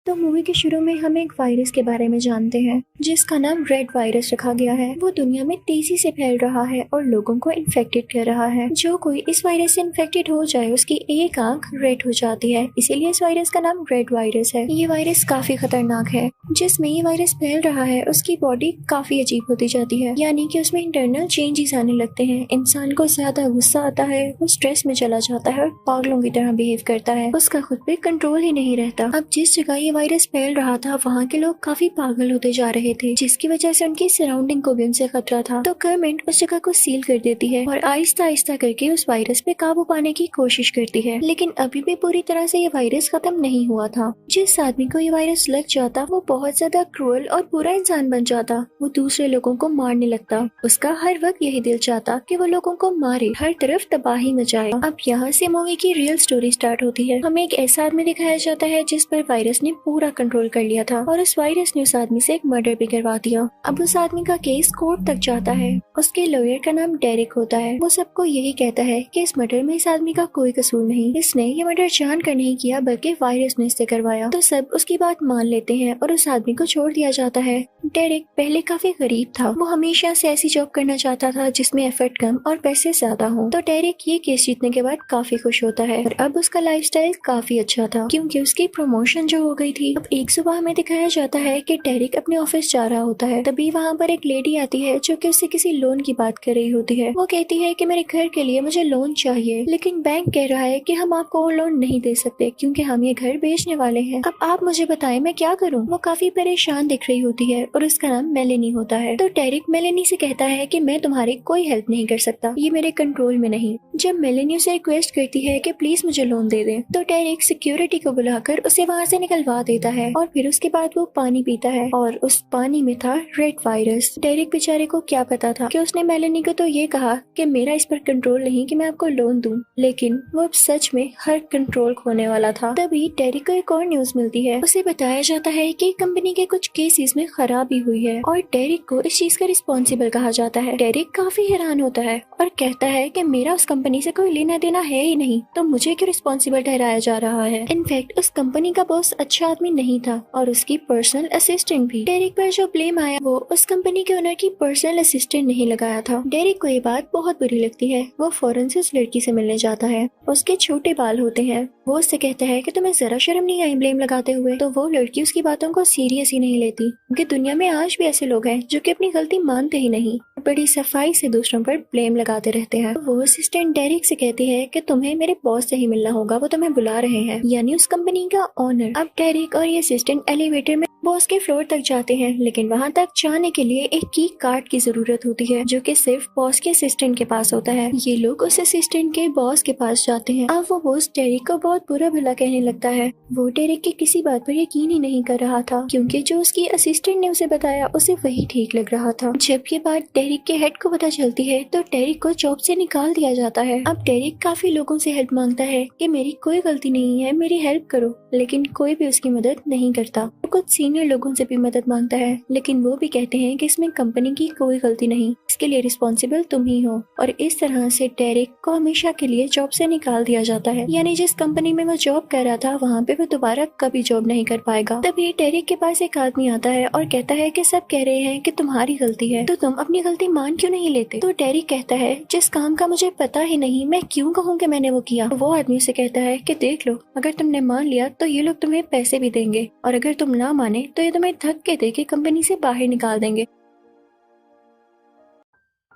तो मूवी के शुरू में हम एक वायरस के बारे में जानते हैं जिसका नाम रेड वायरस रखा गया है। वो दुनिया में तेजी से फैल रहा है और लोगों को इन्फेक्टेड कर रहा है। जो कोई इस वायरस से इन्फेक्टेड हो जाए उसकी एक आंख रेड हो जाती है, इसीलिए इस वायरस का नाम रेड वायरस है। ये वायरस काफी खतरनाक है। जिसमें ये वायरस फैल रहा है उसकी बॉडी काफी अजीब होती जाती है, यानी कि उसमें इंटरनल चेंजेस आने लगते हैं। इंसान को ज्यादा गुस्सा आता है, वो स्ट्रेस में चला जाता है और पागलों की तरह बिहेव करता है। उसका खुद पे कंट्रोल ही नहीं रहता। अब जिस जगह ये वायरस फैल रहा था वहाँ के लोग काफी पागल होते जा रहे थे, जिसकी वजह से उनकी सराउंडिंग को भी उनसे खतरा था। तो गवर्नमेंट उस जगह को सील कर देती है और आहिस्ता आहिस्ता करके उस वायरस पे काबू पाने की कोशिश करती है। लेकिन अभी भी पूरी तरह से ये वायरस खत्म नहीं हुआ था। जिस आदमी को ये वायरस लग जाता वो बहुत ज्यादा क्रूअल और बुरा इंसान बन जाता। वो दूसरे लोगों को मारने लगता। उसका हर वक्त यही दिल चाहता कि वो लोगों को मारे, हर तरफ तबाही मचाए। अब यहाँ से मूवी की रियल स्टोरी स्टार्ट होती है। हमें एक ऐसा आदमी दिखाया जाता है जिस पर वायरस ने पूरा कंट्रोल कर लिया था और उस वायरस ने उस आदमी से एक मर्डर भी करवा दिया। अब उस आदमी का केस कोर्ट तक जाता है। उसके लॉयर का नाम डेरिक होता है। वो सबको यही कहता है कि इस मर्डर में इस आदमी का कोई कसूर नहीं, इसने ये मर्डर जानकर नहीं किया बल्कि वायरस ने इससे करवाया। तो सब उसकी बात मान लेते हैं और उस आदमी को छोड़ दिया जाता है। डेरिक पहले काफी गरीब था। वो हमेशा से ऐसी जॉब करना चाहता था जिसमें एफर्ट कम और पैसे ज्यादा हो। तो डेरिक ये केस जीतने के बाद काफी खुश होता है और अब उसका लाइफस्टाइल काफी अच्छा था क्योंकि उसकी प्रमोशन जो हो गई थी। अब एक सुबह हमें दिखाया जाता है कि डेरिक अपने ऑफिस जा रहा होता है। तभी वहाँ पर एक लेडी आती है जो कि उससे किसी लोन की बात कर रही होती है। वो कहती है कि मेरे घर के लिए मुझे लोन चाहिए, लेकिन बैंक कह रहा है कि हम आपको वो लोन नहीं दे सकते क्योंकि हम ये घर बेचने वाले हैं। अब आप मुझे बताएं मैं क्या करूं? वो काफी परेशान दिख रही होती है और उसका नाम मेलेनी होता है। तो डेरिक मेलेनी से कहता है कि मैं तुम्हारी कोई हेल्प नहीं कर सकता, ये मेरे कंट्रोल में नहीं। जब मेलेनी उसे रिक्वेस्ट करती है कि प्लीज मुझे लोन दे दे, तो डेरिक सिक्योरिटी को बुलाकर उसे वहाँ से निकलवा देता है और फिर उसके बाद वो पानी पीता है और उस पानी में था रेड वायरस। डेरिक बेचारे को क्या पता था कि उसने मेलेनी को तो ये कहा कि मेरा इस पर कंट्रोल नहीं कि मैं आपको लोन दूं, लेकिन वो अब सच में हर कंट्रोल खोने वाला था। तभी डेरिक को एक और न्यूज मिलती है। उसे बताया जाता है कि कंपनी के कुछ केसेस में खराबी हुई है और डेरिक को इस चीज का रिस्पॉन्सिबल कहा जाता है। डेरिक काफी हैरान होता है और कहता है कि मेरा उस कंपनी से कोई लेना देना है ही नहीं, तो मुझे क्यों रिस्पॉन्सिबल ठहराया जा रहा है। इनफैक्ट उस कंपनी का बॉस अच्छा आदमी नहीं था और उसकी पर्सनल असिस्टेंट भी। डेरिक पर जो ब्लेम आया वो उस कंपनी के ओनर की पर्सनल असिस्टेंट नहीं लगाया था। डेरिक को ये बात बहुत बुरी लगती है। वो फौरन से उस लड़की से मिलने जाता है। उसके छोटे बाल होते हैं। वो उससे कहता है कि तुम्हें जरा शर्म नहीं आई ब्लेम लगाते हुए। तो वो लड़की उसकी बातों को सीरियस ही नहीं लेती क्योंकि दुनिया में आज भी ऐसे लोग हैं जो कि अपनी गलती मानते ही नहीं, बड़ी सफाई से दूसरों पर ब्लेम लगाते रहते हैं। वो असिस्टेंट डेरिक से कहती है कि तुम्हें मेरे बॉस से ही मिलना होगा, वो तुम्हें बुला रहे हैं, यानी उस कंपनी का ओनर। अब डेरिक और ये असिस्टेंट एलिवेटर में बॉस के फ्लोर तक जाते हैं, लेकिन वहाँ तक जाने के लिए एक की कार्ड की जरूरत होती है जो कि सिर्फ बॉस के असिस्टेंट के पास होता है। ये लोग उस असिस्टेंट के बॉस के पास जाते हैं। अब वो बॉस डेरिक को बहुत बुरा भला कहने लगता है। वो डेरिक की किसी बात पर यकीन ही नहीं कर रहा था क्योंकि जो उसकी असिस्टेंट ने उसे बताया उसे वही ठीक लग रहा था। जब ये बात डेरिक के हेड को पता चलती है तो डेरिक को जॉब से निकाल दिया जाता है। अब डेरिक काफी लोगों से हेल्प मांगता है कि मेरी कोई गलती नहीं है, मेरी हेल्प करो, लेकिन कोई भी उसकी मदद नहीं करता। वो कुछ सीनियर लोगों से भी मदद मांगता है, लेकिन वो भी कहते हैं कि इसमें कंपनी की कोई गलती नहीं, इसके लिए रिस्पॉन्सिबल तुम ही हो। और इस तरह से डेरिक को हमेशा के लिए जॉब से निकाल दिया जाता है, यानी जिस कंपनी में वो जॉब कर रहा था वहाँ पे वो दोबारा कभी जॉब नहीं कर पाएगा। तभी डेरिक के पास एक आदमी आता है और कहता है कि सब कह रहे हैं कि तुम्हारी गलती है, तो तुम अपनी गलती मान क्यों नहीं लेते? तो डेरिक कहता है जिस काम का मुझे पता ही नहीं मैं क्यों कहूँ कि मैंने वो किया। तो वो आदमी से कहता है कि देख लो, अगर तुमने मान लिया तो ये लोग तुम्हें पैसे भी देंगे और अगर तुम ना माने तो ये तुम्हें धक्के देके कंपनी से बाहर निकाल देंगे।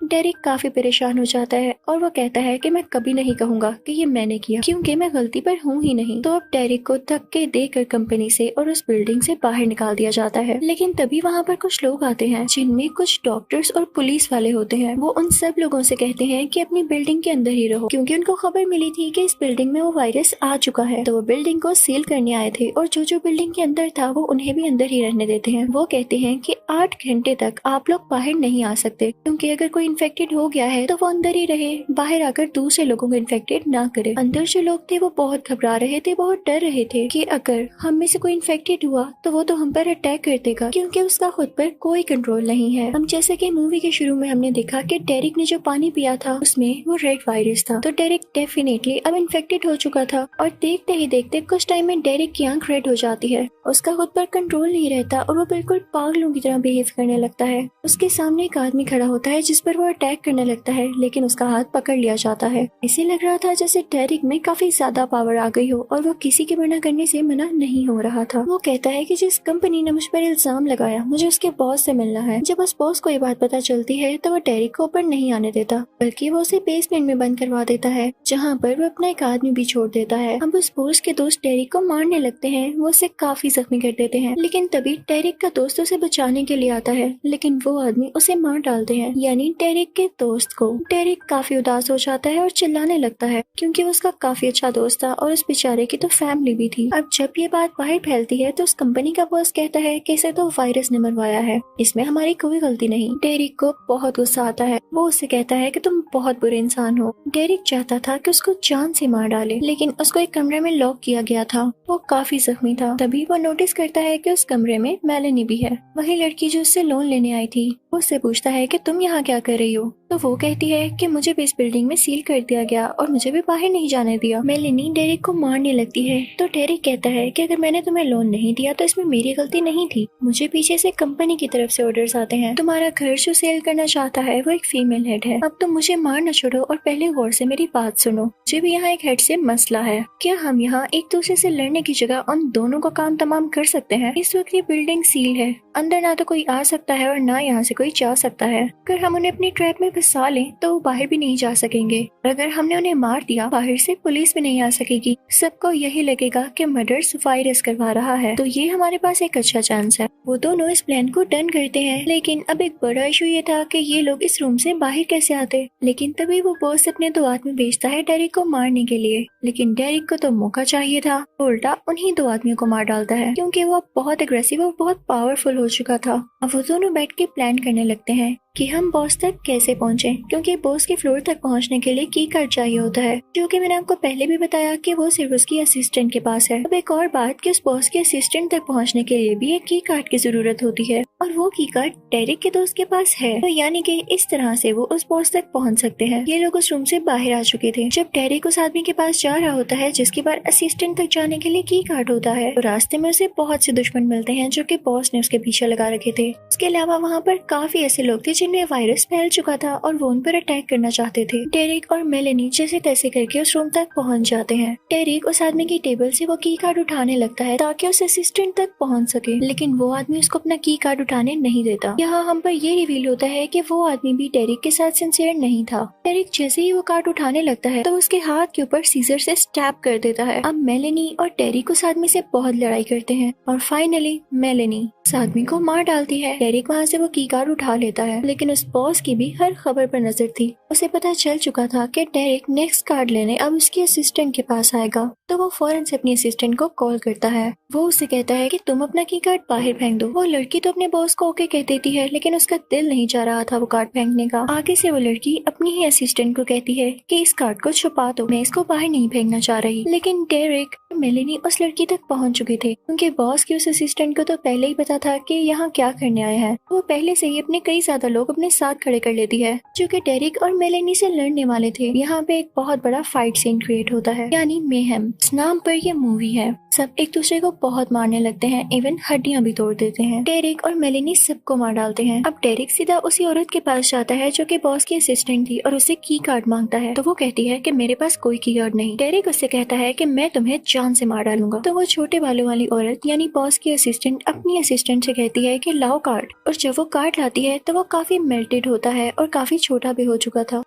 डेरिक काफी परेशान हो जाता है और वो कहता है कि मैं कभी नहीं कहूंगा कि ये मैंने किया क्योंकि मैं गलती पर हूँ ही नहीं। तो अब डेरिक को धक्के देकर कंपनी से और उस बिल्डिंग से बाहर निकाल दिया जाता है। लेकिन तभी वहाँ पर कुछ लोग आते हैं जिनमें कुछ डॉक्टर्स और पुलिस वाले होते हैं। वो उन सब लोगों से कहते हैं कि अपनी बिल्डिंग के अंदर ही रहो क्योंकि उनको खबर मिली थी कि इस बिल्डिंग में वो वायरस आ चुका है। तो वो बिल्डिंग को सील करने आए थे और जो बिल्डिंग के अंदर था वो उन्हें भी अंदर ही रहने देते हैं। वो कहते हैं कि 8 घंटे तक आप लोग बाहर नहीं आ सकते क्योंकि अगर कोई इन्फेक्टेड हो गया है तो वो अंदर ही रहे, बाहर आकर दूसरे लोगों को इन्फेक्टेड ना करे। अंदर जो लोग थे वो बहुत घबरा रहे थे, बहुत डर रहे थे कि अगर हम में से कोई इन्फेक्टेड हुआ तो वो तो हम पर अटैक कर देगा, क्योंकि उसका खुद पर कोई कंट्रोल नहीं है। हम जैसे कि मूवी के शुरू में हमने देखा कि डेरिक ने जो पानी पिया था उसमें वो रेड वायरस था, तो डेरिक डेफिनेटली अब इन्फेक्टेड हो चुका था। और देखते ही देखते कुछ टाइम में डेरिक की आंख रेड हो जाती है, उसका खुद पर कंट्रोल नहीं रहता और वो बिल्कुल पागलों की तरह बिहेव करने लगता है। उसके सामने एक आदमी खड़ा होता है जिस पर वो अटैक करने लगता है, लेकिन उसका हाथ पकड़ लिया जाता है। इसे लग रहा था जैसे डेरिक में काफी ज्यादा पावर आ गई हो और वो किसी के मना करने से मना नहीं हो रहा था। वो कहता है कि जिस कंपनी ने मुझ पर इल्जाम लगाया मुझे उसके बॉस से मिलना है। जब उस बॉस को ये बात पता चलती है तो वो डेरिक को ऊपर नहीं आने देता, बल्कि वो उसे बेसमेंट में बंद करवा देता है, जहाँ पर वो अपना एक आदमी भी छोड़ देता है। अब उस बॉस के दोस्त डेरिक को मारने लगते हैं, वो उसे काफी जख्मी कर देते हैं, लेकिन तभी डेरिक का दोस्त उसे बचाने के लिए आता है, लेकिन वो आदमी उसे मार डालते हैं, यानी डेरिक के दोस्त को। डेरिक काफी उदास हो जाता है और चिल्लाने लगता है, क्योंकि वो उसका काफी अच्छा दोस्त था और उस बेचारे की तो फैमिली भी थी। अब जब ये बात बाहर फैलती है तो उस कंपनी का बॉस कहता है कि इसे तो वायरस ने मरवाया है, इसमें हमारी कोई गलती नहीं। डेरिक को बहुत गुस्सा आता है, वो उससे कहता है कि तुम बहुत बुरे इंसान हो। डेरिक चाहता था कि उसको जान से मार डाले, लेकिन उसको एक कमरे में लॉक किया गया था, वो काफी जख्मी था। तभी वो नोटिस करता है कि उस कमरे में मेलेनी भी है, वही लड़की जो उससे लोन लेने आई थी। वो उससे पूछता है कि तुम यहाँ क्या कर रही हो, तो वो कहती है कि मुझे भी इस बिल्डिंग में सील कर दिया गया और मुझे भी बाहर नहीं जाने दिया। मेलेनी डेरिक को मारने लगती है, तो डेरिक कहता है कि अगर मैंने तुम्हें लोन नहीं दिया तो इसमें मेरी गलती नहीं थी, मुझे पीछे से कंपनी की तरफ से ऑर्डर्स आते हैं। तुम्हारा घर जो सेल करना चाहता है वो एक फीमेल हेड है। अब तुम मुझे मारना छोड़ो और पहले गौर से मेरी बात सुनो। मुझे भी यहाँ एक हेड से मसला है, क्या हम यहाँ एक दूसरे से लड़ने की जगह उन दोनों का काम तमाम कर सकते हैं? इस वक्त ये बिल्डिंग सील है, अंदर ना तो कोई आ सकता है और ना यहाँ से कोई जा सकता है। अगर हम उन्हें अपनी ट्रैप में फंसा लें तो वो बाहर भी नहीं जा सकेंगे, और अगर हमने उन्हें मार दिया बाहर से पुलिस भी नहीं आ सकेगी। सबको यही लगेगा कि मर्डर्स वायरस करवा रहा है, तो ये हमारे पास एक अच्छा चांस है। वो दोनों इस प्लान को डन करते हैं, लेकिन अब एक बड़ा इशू ये था कि ये लोग इस रूम से बाहर कैसे आते। लेकिन तभी वो बॉस अपने दो आदमी भेजता है डेरिक को मारने के लिए, लेकिन डेरिक को तो मौका चाहिए था, उल्टा उन्हीं दो आदमियों को मार डालता है, क्योंकि वो बहुत एग्रेसिव और बहुत पावरफुल हो चुका था। अब वो दोनों बैठ के प्लान करने लगते हैं कि हम बॉस तक कैसे पहुंचे, क्योंकि बॉस के फ्लोर तक पहुंचने के लिए की कार्ड चाहिए होता है, जो कि मैंने आपको पहले भी बताया कि वो सिर्फ उसकी असिस्टेंट के पास है। अब एक और बात कि उस बॉस के असिस्टेंट तक पहुंचने के लिए भी एक की कार्ड की जरूरत होती है, और वो की कार्ड डेरिक के दोस्त के पास है, तो यानी कि इस तरह से वो उस बॉस तक पहुंच सकते हैं। ये लोग उस रूम से बाहर आ चुके थे जब डेरिक उस आदमी के पास जा रहा होता है जिसके पास असिस्टेंट तक जाने के लिए की कार्ड होता है। तो रास्ते में उसे बहुत से दुश्मन मिलते हैं जो कि बॉस ने उसके पीछे लगा रखे थे। उसके अलावा वहाँ पर काफी ऐसे लोग थे जिनमें वायरस फैल चुका था और वो उन पर अटैक करना चाहते थे। डेरिक और मेलेनी जैसे तैसे करके उस रूम तक पहुंच जाते हैं। डेरिक उस आदमी की टेबल से वो की कार्ड उठाने लगता है ताकि उस असिस्टेंट तक पहुंच सके, लेकिन वो आदमी उसको अपना की कार्ड उठाने नहीं देता। यहाँ हम पर ये रिवील होता है कि वो आदमी भी डेरिक के साथ सिंसियर नहीं था। डेरिक जैसे ही वो कार्ड उठाने लगता है तो उसके हाथ के ऊपर सीजर से स्टैब कर देता है। अब मेलेनी और डेरिक उस आदमी से बहुत लड़ाई करते हैं और फाइनली मेलेनी उस आदमी को मार डालती है। डेरिक वहाँ से वो की कार्ड उठा लेता है, लेकिन उस बॉस की भी हर खबर पर नजर थी। उसे पता चल चुका था कि डेरिक नेक्स्ट कार्ड लेने अब उसके असिस्टेंट के पास आएगा, तो वो फौरन से अपनी असिस्टेंट को कॉल करता है। वो उसे कहता है कि तुम अपना की कार्ड बाहर फेंक दो। वो लड़की तो अपने बॉस को ओके कह देती है, लेकिन उसका दिल नहीं जा रहा था वो कार्ड फेंकने का। आगे से वो लड़की अपनी ही असिस्टेंट को कहती है कि इस कार्ड को छुपा दो, मैं इसको बाहर नहीं फेंकना चाह रही। लेकिन डेरिक और मेलेनी उस लड़की तक पहुंच चुके थे, क्योंकि बॉस की उस असिस्टेंट को तो पहले ही पता था कि यहाँ क्या करने आए हैं। वो पहले से ही अपने कई ज्यादा लोग अपने साथ खड़े कर लेती है जो कि डेरिक और मेलेनी से लड़ने वाले थे। यहाँ पे एक बहुत बड़ा फाइट सीन क्रिएट होता है, यानी मेहम। इस नाम पर ये मूवी है। सब एक दूसरे को बहुत मारने लगते हैं, इवन हड्डियां भी तोड़ देते हैं। डेरिक और मेलेनी सबको मार डालते हैं। अब डेरिक सीधा उसी औरत के पास जाता है जो कि बॉस की असिस्टेंट थी और उससे की कार्ड मांगता है, तो वो कहती है कि मेरे पास कोई की कार्ड नहीं। डेरिक उससे कहता है कि मैं तुम्हें जान से मार डालूंगा। तो वो छोटे बालों वाली औरत यानी बॉस की असिस्टेंट अपनी असिस्टेंट से कहती है कि लाओ कार्ड, और जब वो कार्ड लाती है तो वो काफी मेल्टेड होता है और काफी छोटा भी हो चुका था।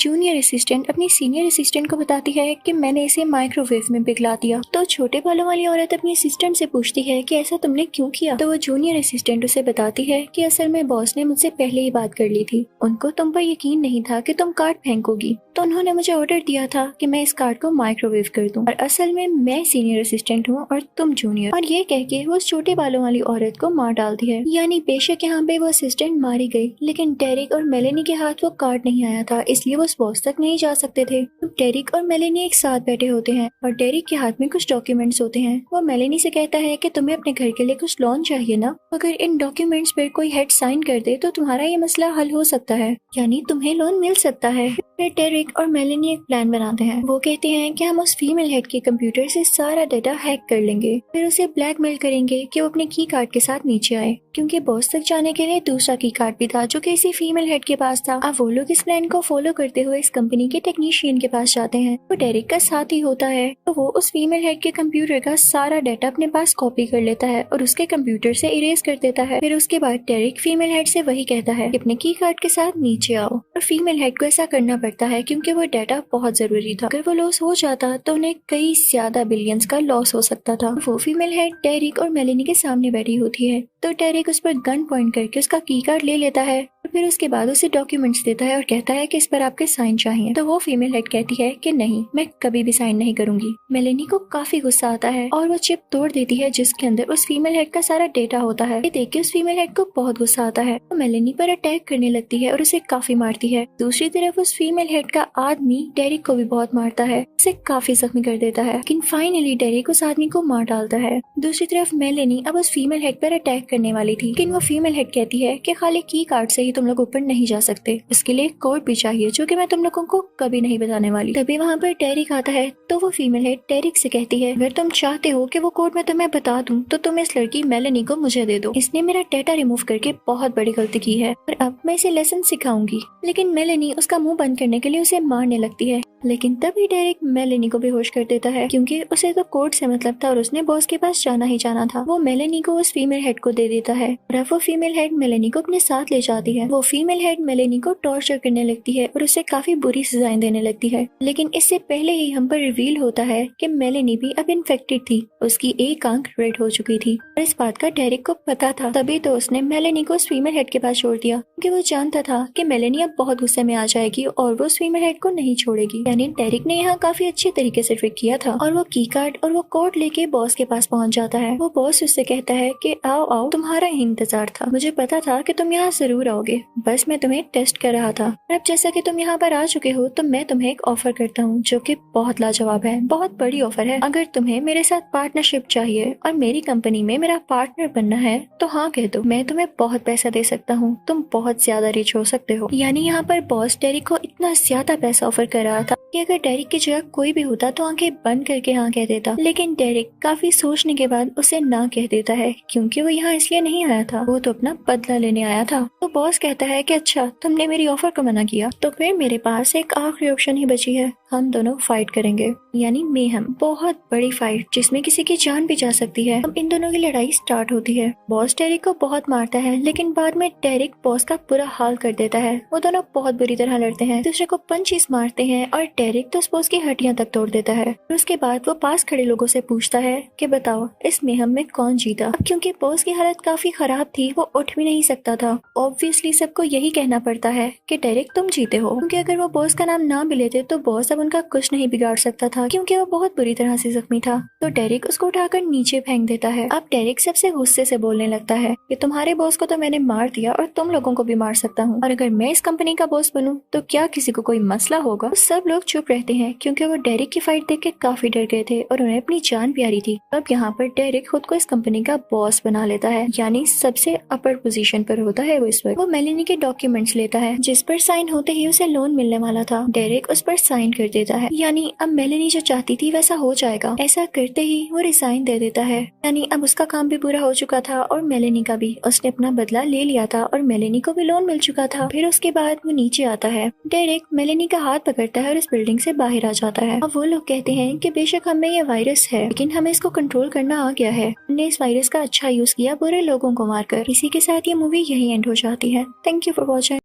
जूनियर असिस्टेंट अपनी सीनियर असिस्टेंट को बताती है कि मैंने इसे माइक्रोवेव में पिघला दिया। तो छोटे बालों वाली औरत अपनी असिस्टेंट से पूछती है कि ऐसा तुमने क्यों किया। तो वो जूनियर असिस्टेंट उसे बताती है कि असल में बॉस ने मुझसे पहले ही बात कर ली थी, उनको तुम पर यकीन नहीं था कि तुम कार्ड फेंकोगी, तो उन्होंने मुझे ऑर्डर दिया था कि मैं इस कार्ड को माइक्रोवेव कर दूं, और असल में मैं सीनियर असिस्टेंट हूँ और तुम जूनियर। और ये कह के वो उस छोटे बालों वाली औरत को मार डालती है। यानी बेशक यहाँ पे वो असिस्टेंट मारी गई, लेकिन डेरिक और मेलेनी के हाथ वो कार्ड नहीं आया था, इसलिए वो उस बॉस तक नहीं जा सकते थे। तो डेरिक और मेलेनी एक साथ बैठे होते हैं और डेरिक के हाथ में कुछ डॉक्यूमेंट्स होते हैं। वो मेलेनी से कहता है कि तुम्हें अपने घर के लिए कुछ लोन चाहिए ना, अगर इन डॉक्यूमेंट्स पर कोई हेड साइन कर दे तो तुम्हारा ये मसला हल हो सकता है, यानी तुम्हें लोन मिल सकता है। फिर डेरिक और मेलेनी एक प्लान बनाते हैं। वो कहते हैं कि हम उस फीमेल हेड के कंप्यूटर से सारा डाटा हैक कर लेंगे, फिर उसे ब्लैकमेल करेंगे कि वो अपने की कार्ड के साथ नीचे आए, क्योंकि बॉस तक जाने के लिए दूसरा की कार्ड भी था जो किसी फीमेल हेड के पास था। अब वो लोग इस प्लान को फॉलो करते हुए इस कंपनी के टेक्नीशियन के पास जाते हैं। वो डेरिक का साथ ही होता है, तो वो उस फीमेल हेड के कंप्यूटर का सारा डाटा अपने पास कॉपी कर लेता है और उसके कंप्यूटर से इरेज कर देता है। फिर उसके बाद डेरिक फीमेल हेड से वही कहता है कि अपने की कार्ड के साथ नीचे आओ, और फीमेल हेड को ऐसा करना पड़ता है क्योंकि वो डाटा बहुत जरूरी था। अगर वो लॉस हो जाता तो उन्हें कई ज्यादा बिलियंस का लॉस हो सकता था। वो फीमेल हेड डेरिक और मेलेनी के सामने बैठी होती है, तो डेरिक उस पर गन पॉइंट करके उसका की कार्ड ले लेता है, फिर उसके बाद उसे डॉक्यूमेंट्स देता है और कहता है कि इस पर आपके साइन चाहिए। तो वो फीमेल हेड कहती है कि नहीं, मैं कभी भी साइन नहीं करूंगी। मेलेनी को काफी गुस्सा आता है और वो चिप तोड़ देती है जिसके अंदर उस फीमेल हेड का सारा डेटा होता है। ये देख के उस फीमेल हेड को बहुत गुस्सा आता है, तो मेलेनी पर अटैक करने लगती है और उसे काफी मारती है। दूसरी तरफ उस फीमेल हेड का आदमी डेरिक को भी बहुत मारता है, उसे काफी जख्मी कर देता है, लेकिन फाइनली डेरिक उस आदमी को मार डालता है। दूसरी तरफ मेलेनी अब उस फीमेल हेड पर अटैक करने वाली थी, लेकिन वो फीमेल हेड कहती है कि खाली की कार्ड से ही तुम लोग ऊपर नहीं जा सकते, इसके लिए कोड भी चाहिए जो कि मैं तुम लोगों को कभी नहीं बताने वाली। तभी वहाँ पर डेरिक आता है, तो वो फीमेल हेड डेरिक से कहती है अगर तुम चाहते हो कि वो कोड मैं तुम्हें बता दूं तो तुम इस लड़की मेलेनी को मुझे दे दो, इसने मेरा डेटा रिमूव करके बहुत बड़ी गलती की है और अब मैं इसे लेसन सिखाऊंगी। लेकिन मेलेनी उसका मुंह बंद करने के लिए उसे मारने लगती है, लेकिन तभी डेरिक मेलेनी को बेहोश कर देता है क्योंकि उसे तो कोड से मतलब था और उसने बॉस के पास जाना ही जाना था। वो मेलेनी को उस फीमेल हेड को दे देता है और अब वो फीमेल हेड मेलेनी को अपने साथ ले जाती है। वो फीमेल हेड मेलेनी को टॉर्चर करने लगती है और उसे काफी बुरी सजाएं देने लगती है, लेकिन इससे पहले ही हम पर रिवील होता है कि मेलेनी भी अब इन्फेक्टेड थी, उसकी एक आंख रेड हो चुकी थी और इस बात का डेरिक को पता था। तभी तो उसने मेलेनी को उस फीमेल हेड के पास छोड़ दिया क्योंकि वो जानता था कि मेलेनी अब बहुत गुस्से में आ जाएगी और वो उस फीमेल हेड को नहीं छोड़ेगी। यानी डेरिक ने यहाँ काफी अच्छे तरीके से ट्रिक किया था और वो की कार्ड और वो कोड लेके बॉस के पास पहुँच जाता है। वो बॉस उससे कहता है कि आओ आओ, तुम्हारा ही इंतजार था, मुझे पता था कि तुम यहाँ जरूर आओगे, बस मैं तुम्हें टेस्ट कर रहा था। अब जैसा कि तुम यहाँ पर आ चुके हो तो मैं तुम्हें एक ऑफर करता हूँ जो कि बहुत लाजवाब है, बहुत बड़ी ऑफर है। अगर तुम्हें मेरे साथ पार्टनरशिप चाहिए और मेरी कंपनी में मेरा पार्टनर बनना है तो हाँ कह दो, मैं तुम्हें बहुत पैसा दे सकता हूँ, तुम बहुत ज्यादा रिच हो सकते हो। यानी यहाँ पर बॉस डेरिक को इतना ज्यादा पैसा ऑफर कर रहा था कि अगर डेरिक की जगह कोई भी होता तो आंखें बंद करके हाँ कह देता, लेकिन डेरिक काफी सोचने के बाद उसे ना कह देता है क्योंकि वो यहाँ इसलिए नहीं आया था, वो तो अपना बदला लेने आया था। तो बॉस कहता है कि अच्छा तुमने मेरी ऑफर को मना किया तो फिर मेरे पास एक आखिरी ऑप्शन ही बची है, हम दोनों फाइट करेंगे, यानी मेहम, बहुत बड़ी फाइट जिसमें किसी की जान भी जा सकती है। अब इन दोनों की लड़ाई स्टार्ट होती है। बॉस डेरिक को बहुत मारता है लेकिन बाद में डेरिक बॉस का बुरा हाल कर देता है। वो दोनों बहुत बुरी तरह लड़ते हैं, दूसरे को पंचेस मारते हैं और डेरिक तो बॉस की हड्डियां तक तोड़ देता है। उसके बाद वो पास खड़े लोगों से पूछता है कि बताओ इस मेहम में कौन जीता। अब क्योंकि बॉस की हालत काफी खराब थी वो उठ भी नहीं सकता था, ऑब्वियसली सबको यही कहना पड़ता है कि डेरिक तुम जीते हो, क्योंकि अगर वो बॉस का नाम ना भी लेते तो बॉस अब उनका कुछ नहीं बिगाड़ सकता था क्योंकि वो बहुत बुरी तरह से जख्मी था। तो डेरिक उसको उठाकर नीचे फेंक देता है। अब डेरिक सबसे गुस्से से बोलने लगता है कि तुम्हारे बॉस को तो मैंने मार दिया और तुम लोगों को भी मार सकता हूँ, और अगर मैं इस कंपनी का बॉस बनूं तो क्या किसी को कोई मसला होगा। तो सब लोग चुप रहते हैं क्योंकि वो डेरिक की फाइट देख के काफी डर गए थे और उन्हें अपनी जान प्यारी थी। अब यहाँ पर डेरिक खुद को इस कंपनी का बॉस बना लेता है, यानी सबसे अपर पोजीशन पर होता है वो इस वक्त। वो मेलेनी के डॉक्यूमेंट्स लेता है जिस पर साइन होते ही उसे लोन मिलने वाला था। डेरिक उस पर साइन कर देता है, यानी अब मेलेनी जो चाहती थी वैसा हो जाएगा। ऐसा करते ही वो रिजाइन दे देता है, यानी अब उसका काम भी पूरा हो चुका था और मेलेनी का भी। उसने अपना बदला ले लिया था और मेलेनी को भी लोन मिल चुका था। फिर उसके बाद वो नीचे आता है। डेरिक मेलेनी का हाथ पकड़ता है और इस बिल्डिंग से बाहर आ जाता है। अब वो लोग कहते हैं कि बेशक हमें ये वायरस है लेकिन हमें इसको कंट्रोल करना आ गया है, हमने इस वायरस का अच्छा यूज किया बुरे लोगों को मारकर। इसी के साथ ये मूवी यही एंड हो जाती है। Thank you for watching.